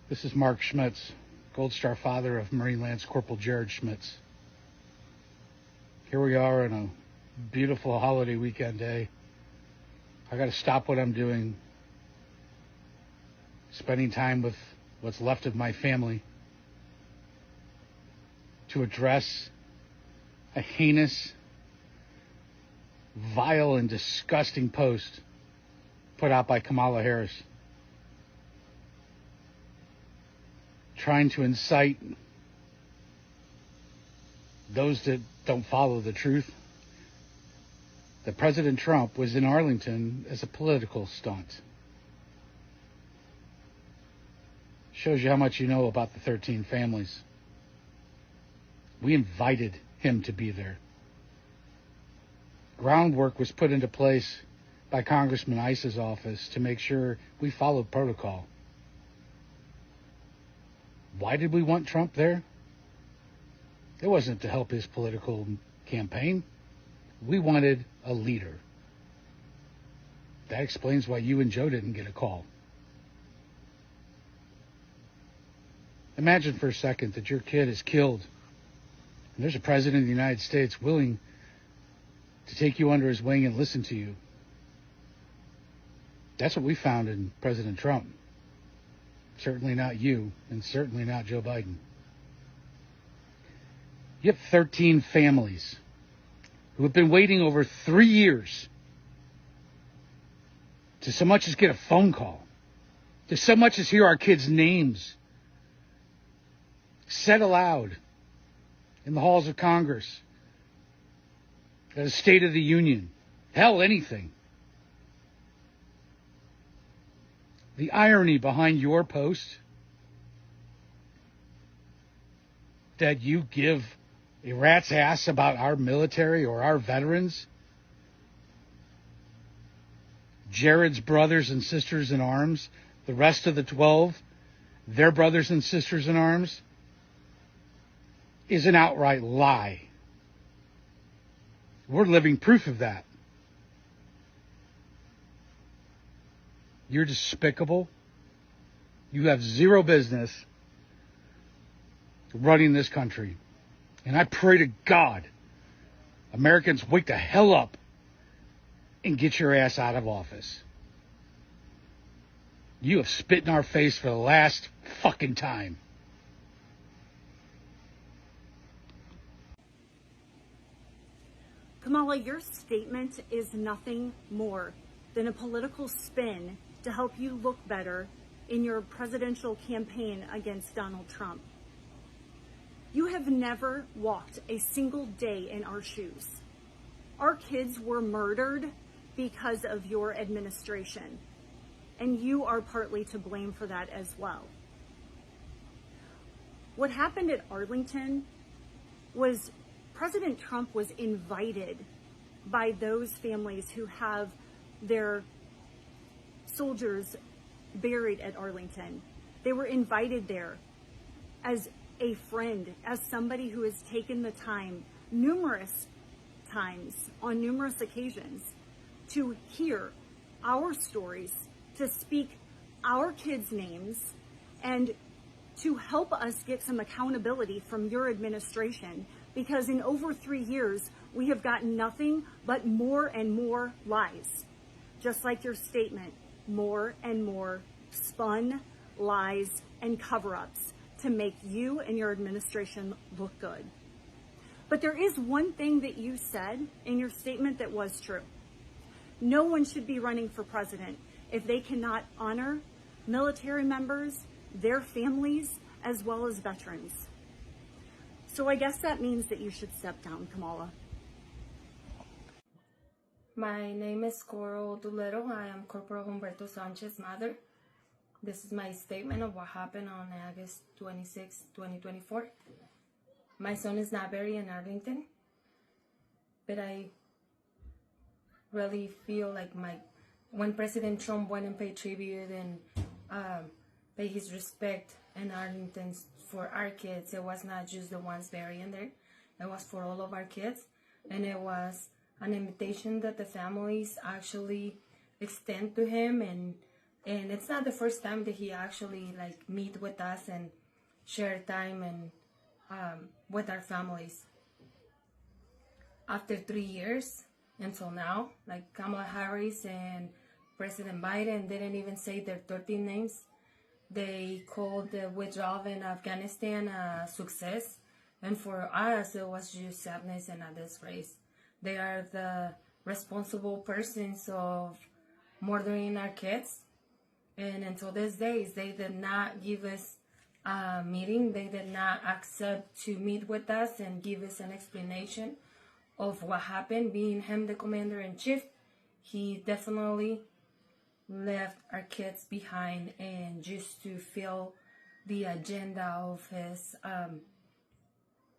This is Mark Schmitz, Gold Star father of Marine Lance Corporal Jared Schmitz. Here we are on a beautiful holiday weekend day. I got to stop what I'm doing, spending time with what's left of my family, to address a heinous, vile, and disgusting post put out by Kamala Harris, trying to incite those that don't follow the truth that President Trump was in Arlington as a political stunt. Shows you how much you know about the 13 families. We invited him to be there. Groundwork was put into place by Congressman Iss's office to make sure we followed protocol. Why did we want Trump there? It wasn't to help his political campaign. We wanted a leader. That explains why you and Joe didn't get a call. Imagine for a second that your kid is killed, and there's a president of the United States willing to take you under his wing and listen to you. That's what we found in President Trump. Certainly not you, and certainly not Joe Biden. You have 13 families who have been waiting over 3 years to so much as get a phone call, to so much as hear our kids' names said aloud in the halls of Congress, at a State of the Union, hell, anything. The irony behind your post that you give a rat's ass about our military or our veterans, Jared's brothers and sisters in arms, the rest of the 12, their brothers and sisters in arms, is an outright lie. We're living proof of that. You're despicable. You have zero business running this country. And I pray to God, Americans wake the hell up and get your ass out of office. You have spit in our face for the last fucking time. Kamala, your statement is nothing more than a political spin to help you look better in your presidential campaign against Donald Trump. You have never walked a single day in our shoes. Our kids were murdered because of your administration, and you are partly to blame for that as well. What happened at Arlington was President Trump was invited by those families who have their soldiers buried at Arlington. They were invited there as a friend, as somebody who has taken the time, numerous times, on numerous occasions, to hear our stories, to speak our kids' names, and to help us get some accountability from your administration, because in over 3 years, we have gotten nothing but more and more lies. Just like your statement, more and more spun lies and cover-ups to make you and your administration look good. But there is one thing that you said in your statement that was true. No one should be running for president if they cannot honor military members, their families, as well as veterans. So I guess that means that you should step down, Kamala. My name is Coral Dulero. I am Corporal Humberto Sanchez's mother. This is my statement of what happened on August 26, 2024. My son is not buried in Arlington, but I really feel like when President Trump went and paid tribute and paid his respect in Arlington for our kids, it was not just the ones buried in there. It was for all of our kids, and it was an invitation that the families actually extend to him, and And it's not the first time that he actually like meet with us and share time and with our families. After 3 years until now, like Kamala Harris and President Biden didn't even say their 13 names. They called the withdrawal in Afghanistan a success. And for us, it was just sadness and a disgrace. They are the responsible persons of murdering our kids. And until these days, they did not give us a meeting. They did not accept to meet with us and give us an explanation of what happened. Being him the commander-in-chief, he definitely left our kids behind and just to fill the agenda of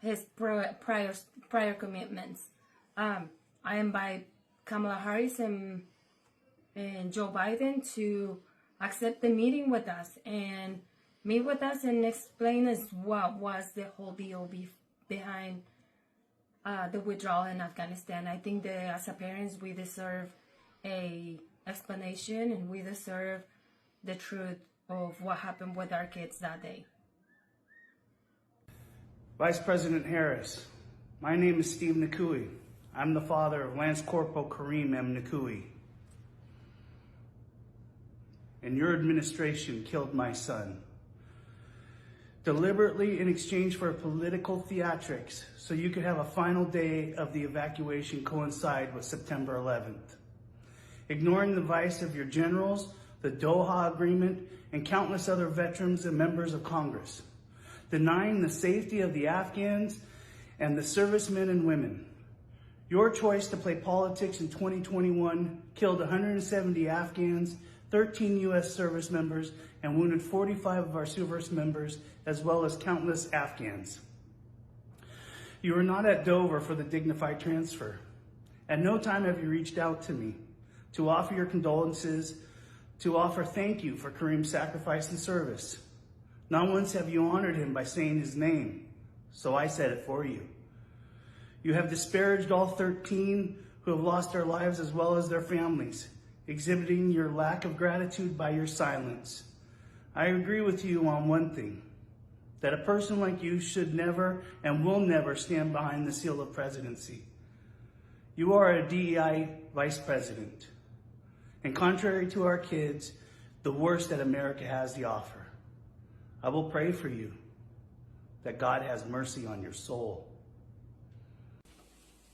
his prior commitments. I invite Kamala Harris and Joe Biden to accept the meeting with us and meet with us and explain us what was the whole deal behind the withdrawal in Afghanistan. I think that as a parents, we deserve a explanation and we deserve the truth of what happened with our kids that day. Vice President Harris, my name is Steve Nakui. I'm the father of Lance Corporal Kareem M. Nakui. And your administration killed my son, deliberately in exchange for political theatrics so you could have a final day of the evacuation coincide with September 11th. Ignoring the advice of your generals, the Doha Agreement, and countless other veterans and members of Congress. Denying the safety of the Afghans and the servicemen and women. Your choice to play politics in 2021 killed 170 Afghans, 13 U.S. service members, and wounded 45 of our service members, as well as countless Afghans. You were not at Dover for the dignified transfer. At no time have you reached out to me to offer your condolences, to offer thank you for Kareem's sacrifice and service. Not once have you honored him by saying his name, so I said it for you. You have disparaged all 13 who have lost their lives as well as their families, exhibiting your lack of gratitude by your silence. I agree with you on one thing, that a person like you should never and will never stand behind the seal of presidency. You are a DEI vice president, and contrary to our kids, the worst that America has to offer. I will pray for you, that God has mercy on your soul.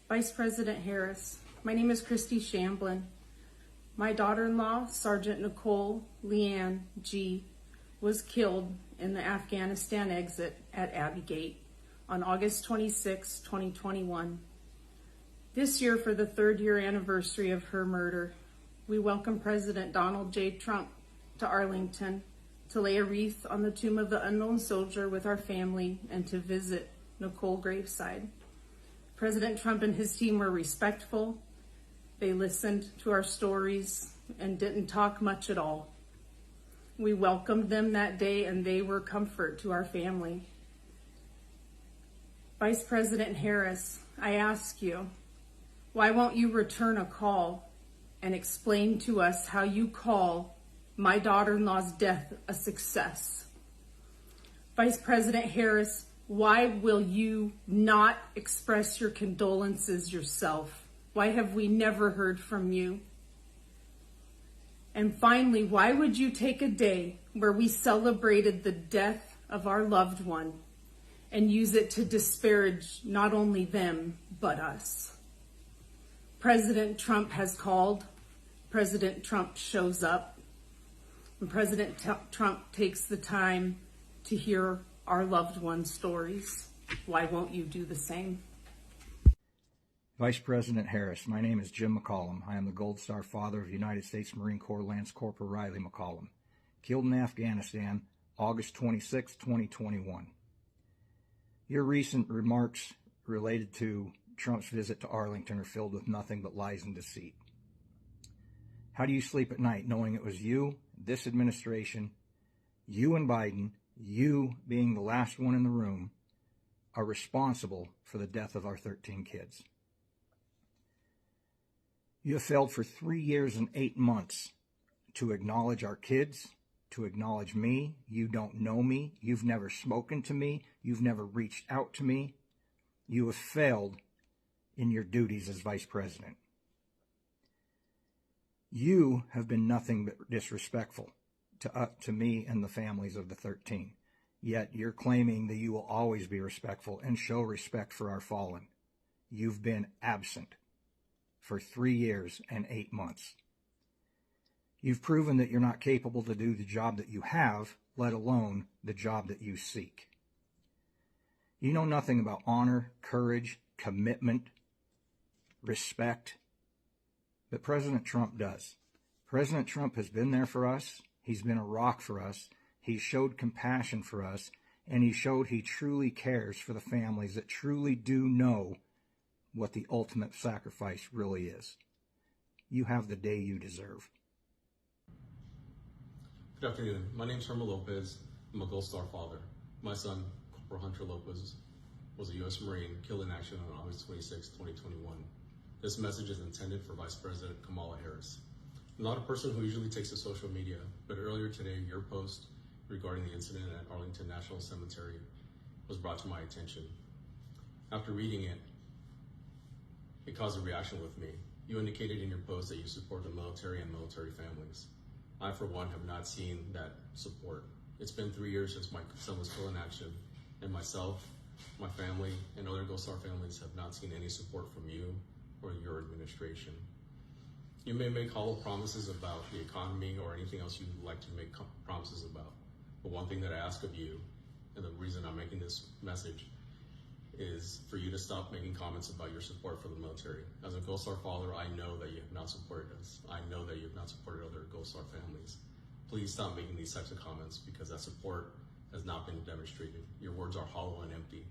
Vice President Harris, my name is Christy Shamblin. My daughter-in-law, Sergeant Nicole Leanne G., was killed in the Afghanistan exit at Abbey Gate on August 26, 2021. This year, for the 3rd year anniversary of her murder, we welcome President Donald J. Trump to Arlington to lay a wreath on the tomb of the unknown soldier with our family and to visit Nicole graveside. President Trump and his team were respectful. They listened to our stories and didn't talk much at all. We welcomed them that day and they were comfort to our family. Vice President Harris, I ask you, why won't you return a call and explain to us how you call my daughter-in-law's death a success? Vice President Harris, why will you not express your condolences yourself? Why have we never heard from you? And finally, why would you take a day where we celebrated the death of our loved one and use it to disparage not only them, but us? President Trump has called. President Trump shows up. And President Trump takes the time to hear our loved ones' stories. Why won't you do the same? Vice President Harris, my name is Jim McCollum. I am the Gold Star father of United States Marine Corps Lance Corporal Riley McCollum, killed in Afghanistan, August 26, 2021. Your recent remarks related to Trump's visit to Arlington are filled with nothing but lies and deceit. How do you sleep at night knowing it was you, this administration, you and Biden, you being the last one in the room, are responsible for the death of our 13 kids? You have failed for 3 years and 8 months to acknowledge our kids, to acknowledge me. You don't know me. You've never spoken to me. You've never reached out to me. You have failed in your duties as vice president. You have been nothing but disrespectful to me and the families of the 13. Yet you're claiming that you will always be respectful and show respect for our fallen. You've been absent for 3 years and 8 months. You've proven that you're not capable to do the job that you have, let alone the job that you seek. You know nothing about honor, courage, commitment, respect, but President Trump does. President Trump has been there for us. He's been a rock for us. He showed compassion for us, and he showed he truly cares for the families that truly do know what the ultimate sacrifice really is. You have the day you deserve. Good afternoon. My name is Herman Lopez. I'm a Gold Star father. My son, Corporal Hunter Lopez, was a U.S. Marine killed in action on August 26, 2021. This message is intended for Vice President Kamala Harris. I'm not a person who usually takes to social media, but earlier today, your post regarding the incident at Arlington National Cemetery was brought to my attention. After reading it, it caused a reaction with me. You indicated in your post that you support the military and military families. I, for one, have not seen that support. It's been 3 years since my son was killed in action, and myself, my family, and other Gold Star families have not seen any support from you or your administration. You may make hollow promises about the economy or anything else you'd like to make promises about. But one thing that I ask of you, and the reason I'm making this message, is for you to stop making comments about your support for the military. As a Gold Star father, I know that you have not supported us. I know that you have not supported other Gold Star families. Please stop making these types of comments because that support has not been demonstrated. Your words are hollow and empty.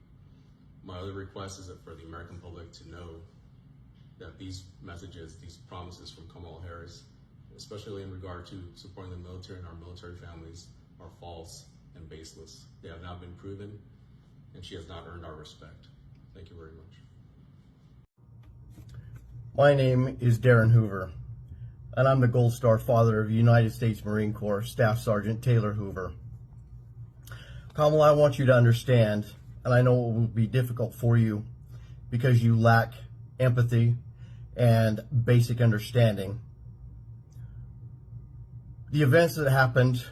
My other request is that for the American public to know that these messages, these promises from Kamala Harris, especially in regard to supporting the military and our military families, are false and baseless. They have not been proven, and she has not earned our respect. Thank you very much. My name is Darren Hoover, and I'm the Gold Star father of United States Marine Corps Staff Sergeant Taylor Hoover. Kamala, I want you to understand, and I know it will be difficult for you because you lack empathy and basic understanding. The events that happened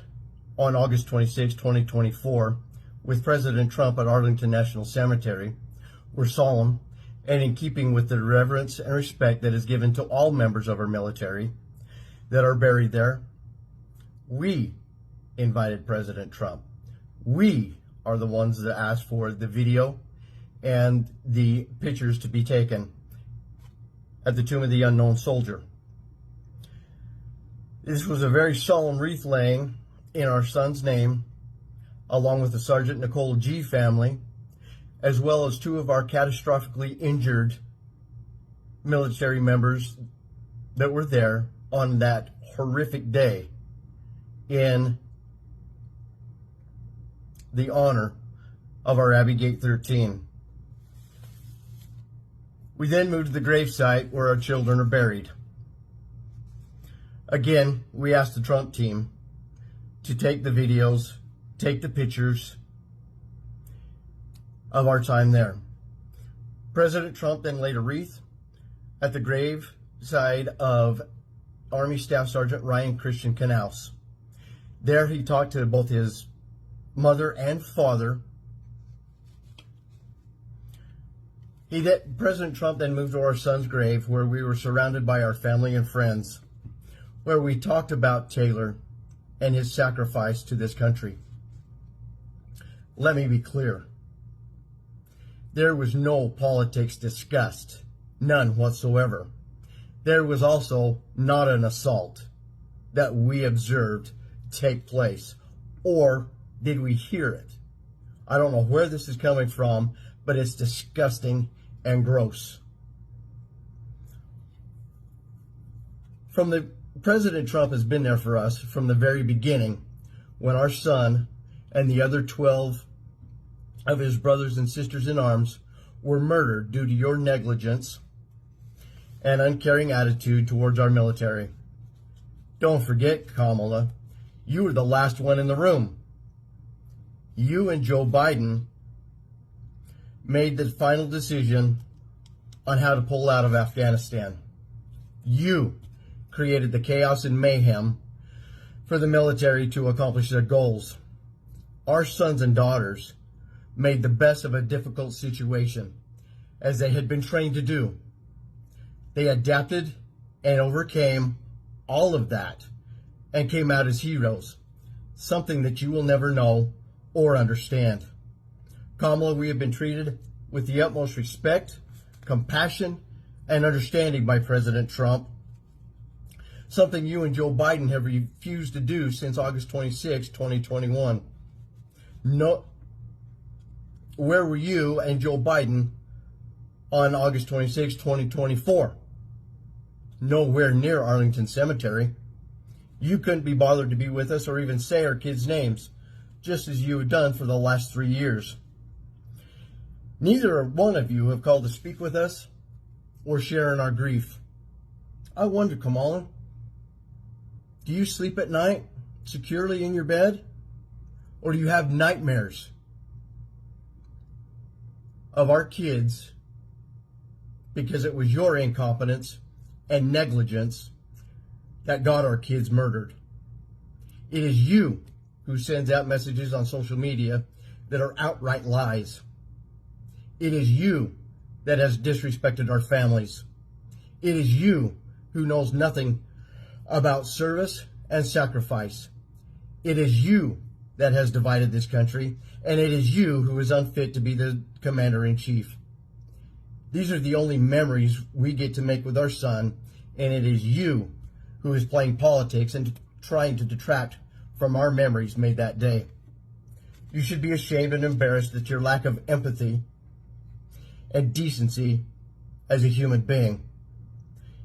on August 26, 2024, with President Trump at Arlington National Cemetery were solemn and in keeping with the reverence and respect that is given to all members of our military that are buried there. We invited President Trump. We are the ones that asked for the video and the pictures to be taken at the Tomb of the Unknown Soldier. This was a very solemn wreath laying in our son's name, along with the Sergeant Nicole G family, as well as 2 of our catastrophically injured military members that were there on that horrific day in the honor of our Abbey Gate 13. We then moved to the gravesite where our children are buried. Again, we asked the Trump team to take the videos, take the pictures of our time there. President Trump then laid a wreath at the graveside of Army Staff Sergeant Ryan Christian Knaus. There he talked to both his mother and father. President Trump then moved to our son's grave where we were surrounded by our family and friends, where we talked about Taylor and his sacrifice to this country. Let me be clear. There was no politics discussed, none whatsoever. There was also not an assault that we observed take place, or did we hear it? I don't know where this is coming from, but it's disgusting and gross. President Trump has been there for us from the very beginning, when our son and the other 12 of his brothers and sisters in arms were murdered due to your negligence and uncaring attitude towards our military. Don't forget, Kamala, you were the last one in the room. You and Joe Biden made the final decision on how to pull out of Afghanistan. You created the chaos and mayhem for the military to accomplish their goals. Our sons and daughters made the best of a difficult situation, as they had been trained to do. They adapted and overcame all of that and came out as heroes, something that you will never know or understand. Kamala, we have been treated with the utmost respect, compassion, and understanding by President Trump, something you and Joe Biden have refused to do since August 26, 2021. No, where were you and Joe Biden on August 26, 2024? Nowhere near Arlington Cemetery. You couldn't be bothered to be with us or even say our kids' names, just as you have done for the last 3 years. Neither one of you have called to speak with us or share in our grief. I wonder, Kamala, do you sleep at night securely in your bed? Or do you have nightmares of our kids because it was your incompetence and negligence that got our kids murdered? It is you who sends out messages on social media that are outright lies. It is you that has disrespected our families. It is you who knows nothing about service and sacrifice. It is you that has divided this country, and it is you who is unfit to be the commander-in-chief. These are the only memories we get to make with our son, and it is you who is playing politics and trying to detract from our memories made that day. You should be ashamed and embarrassed at your lack of empathy and decency as a human being.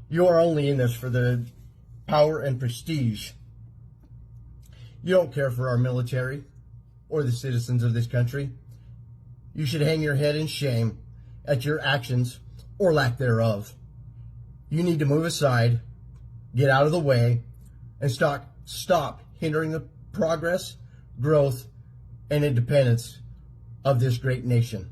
You are only in this for the power and prestige. You don't care for our military or the citizens of this country. You should hang your head in shame at your actions or lack thereof. You need to move aside, get out of the way, and stop hindering the progress, growth, and independence of this great nation.